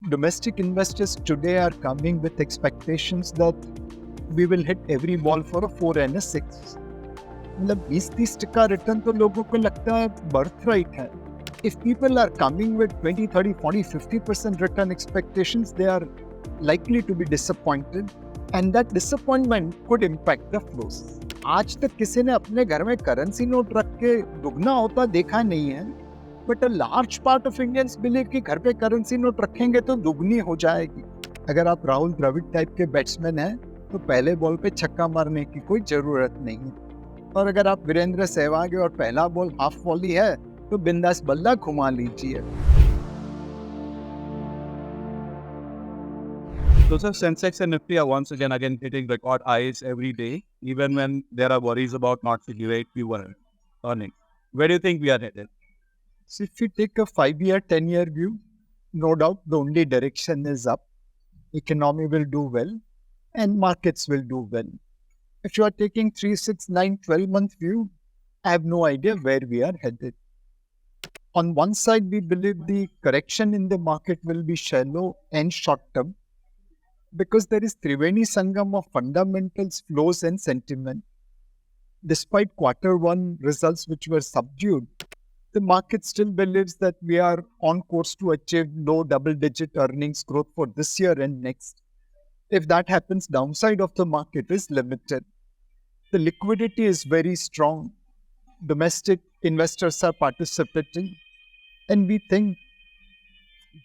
Domestic investors today are coming with expectations that we will hit every ball for a 4 and a 6. मतलब 20-30% return तो लोगों को लगता है बर्थ राइट है. If people are coming with 20, 30, 40, 50% return expectations, they are likely to be disappointed, and that disappointment could impact the flows. आज तक किसी ने अपने घर में करेंसी नोट रख के दुगना होता देखा नहीं है, but a large part of Indians believe कि घर पे करेंसी नोट रखेंगे तो दुगनी हो जाएगी. अगर आप राहुल द्रविड़ टाइप के बैट्समैन हैं तो पहले बॉल पे छक्का मारने की कोई जरूरत नहीं है, और अगर आप वीरेंद्र सहवाग और पहला बॉल हाफ वॉली है तो बिंदास बल्ला घुमा लीजिए. So, sir, Sensex and Nifty are once again hitting record highs every day, even when there are worries about not figure Q1 earnings. Where do you think we are headed? So if you take a 5-year, 10-year view, no doubt the only direction is up. Economy will do well and markets will do well. If you are taking 3, 6, 9, 12-month view, I have no idea where we are headed. On one side, we believe the correction in the market will be shallow and short-term because there is Triveni Sangam of fundamentals, flows and sentiment. Despite Q1 results which were subdued, the market still believes that we are on course to achieve low double-digit earnings growth for this year and next. If that happens, downside of the market is limited. The liquidity is very strong. Domestic investors are participating, and we think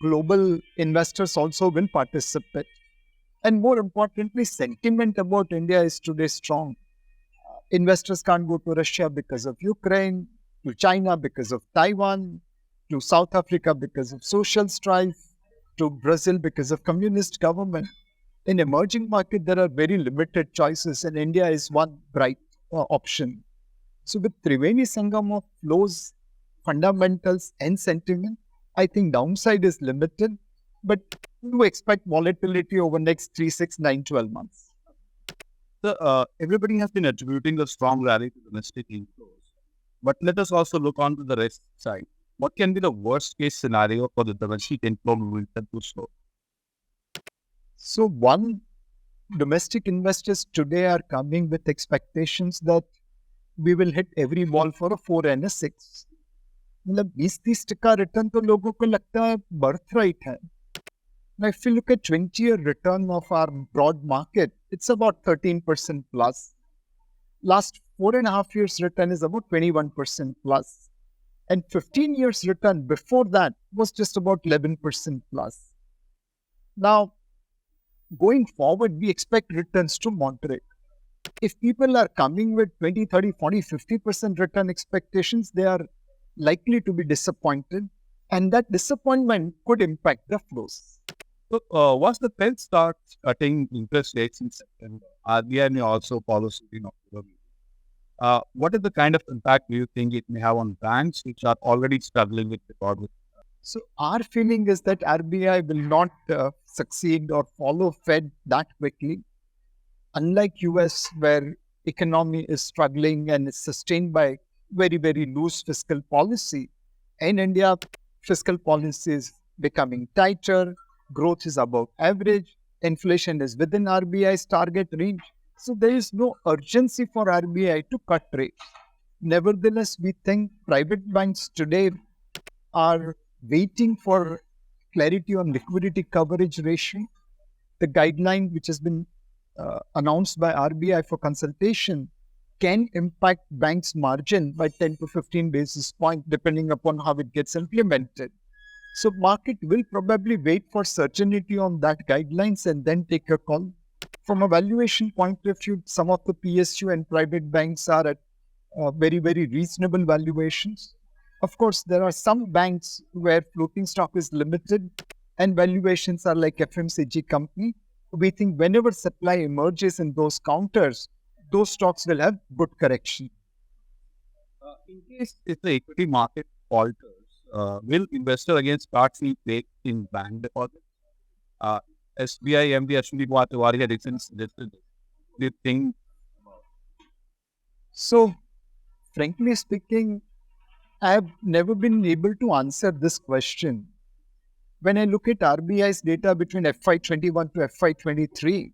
global investors also will participate. And more importantly, sentiment about India is today strong. Investors can't go to Russia because of Ukraine, to China because of Taiwan, to South Africa because of social strife, to Brazil because of communist government. In emerging market, there are very limited choices, and India is one bright option. So with Triveni Sangam of flows, fundamentals and sentiment, I think downside is limited, but do expect volatility over next 3, 6, 9, 12 months. So, everybody has been attributing the strong rally to domestic inflows. But let us also look on to the risk side. What can be the worst case scenario for the domestic inflow momentum to slow? So one, domestic investors today are coming with expectations that we will hit every ball for a 4 and a 6. मतलब 20-30% return तो लोगों को लगता है birth right है. Now, if you look at 20-year return of our broad market, it's about 13% plus. Last 4.5 years return is about 21% plus. And 15 years return before that was just about 11% plus. Now, going forward, we expect returns to moderate. If people are coming with 20, 30, 40, 50% return expectations, they are likely to be disappointed, and that disappointment could impact the flows. So, once the Fed starts cutting interest rates in September, RBI may also follow suit in October. What is the kind of impact do you think it may have on banks which are already struggling with record? So our feeling is that RBI will not succeed or follow Fed that quickly. Unlike US, where economy is struggling and is sustained by very, very loose fiscal policy, in India, fiscal policy is becoming tighter, growth is above average, inflation is within RBI's target range. So there is no urgency for RBI to cut rates. Nevertheless, we think private banks today are waiting for clarity on liquidity coverage ratio. The guideline which has been announced by RBI for consultation can impact banks' margin by 10 to 15 basis points depending upon how it gets implemented. So market will probably wait for certainty on that guidelines and then take a call. From a valuation point of view, some of the PSU and private banks are at very, very reasonable valuations. Of course, there are some banks where floating stock is limited and valuations are like FMCG company. We think whenever supply emerges in those counters, those stocks will have good correction. In case if the equity market falters, will investor again start seeing fake in bank deposits? SBI MD Ashwini Kumar Tiwari had recently suggested this. Do you think? So, frankly speaking, I have never been able to answer this question When I look at RBI's data between FY21 to FY23,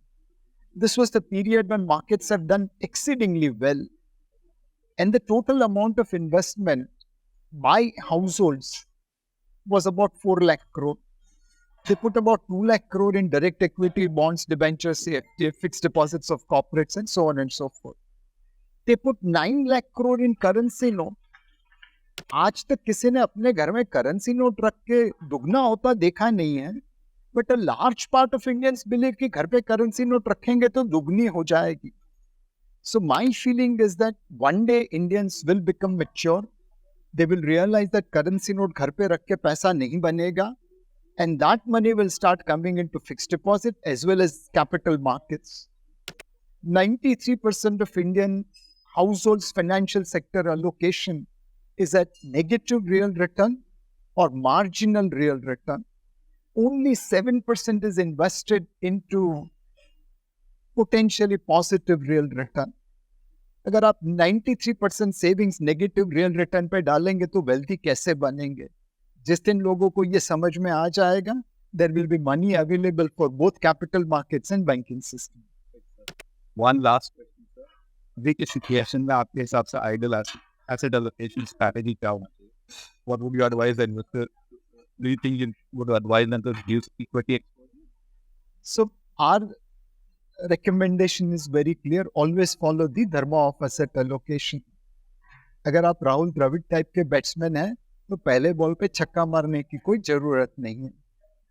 this was the period when markets have done exceedingly well. And the total amount of investment by households was about 4 lakh crore. They put about 2 lakh crore in direct equity, bonds, debentures, fixed deposits of corporates, and so on and so forth. They put 9 lakh crore in currency note. आज तक किसी ने अपने घर में currency note रख के दुगना होता देखा नहीं है, but a large part of Indians believe कि घर पे करेंसी नोट रखेंगे तो दुगनी हो जाएगी. So my feeling is that one day Indians will become mature. They will realize that currency note घर पे रख के पैसा नहीं बनेगा, and that money will start coming into fixed deposit as well as capital markets. 93% of Indian households' financial sector allocation is at negative real return or marginal real return. Only 7% is invested into potentially positive real return. अगर आप 93% savings negative real return पे डालेंगे तो wealthy कैसे बनेंगे? जिस दिन लोगों को ये समझ में आ जाएगा, there will be money available for both capital markets and banking system. One last question, sir. अभी के सिचुएशन में आपके हिसाब से आइडियल asset allocation strategy क्या होना चाहिए? What would you advise the investor? Do you think you would advise them to reduce equity exposure? So our recommendation is very clear. Always follow the dharma of asset allocation. अगर आप Rahul Dravid type के batsman हैं तो पहले ball पे छक्का मारने की कोई जरूरत नहीं है,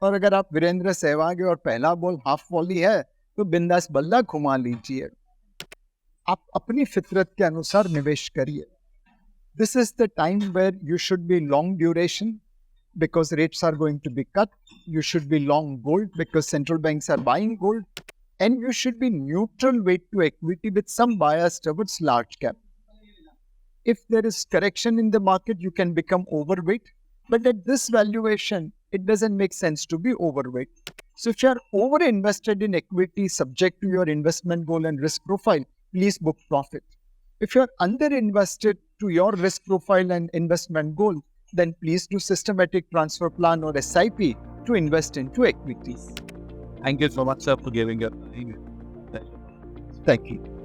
और अगर आप वीरेंद्र सहवाग और पहला बॉल हाफ वॉली है तो बिंदास बल्ला घुमा लीजिए. आप अपनी फितरत के अनुसार निवेश करिए. This is the time where you should be long duration because rates are going to be cut. You should be long gold because central banks are buying gold. And you should be neutral weight to equity with some bias towards large cap. If there is correction in the market, you can become overweight. But at this valuation, it doesn't make sense to be overweight. So if you are over-invested in equity subject to your investment goal and risk profile, please book profit. If you are under-invested to your risk profile and investment goal, then please do systematic transfer plan or SIP to invest into equities. Thank you so much, sir, for giving your time. Thank you.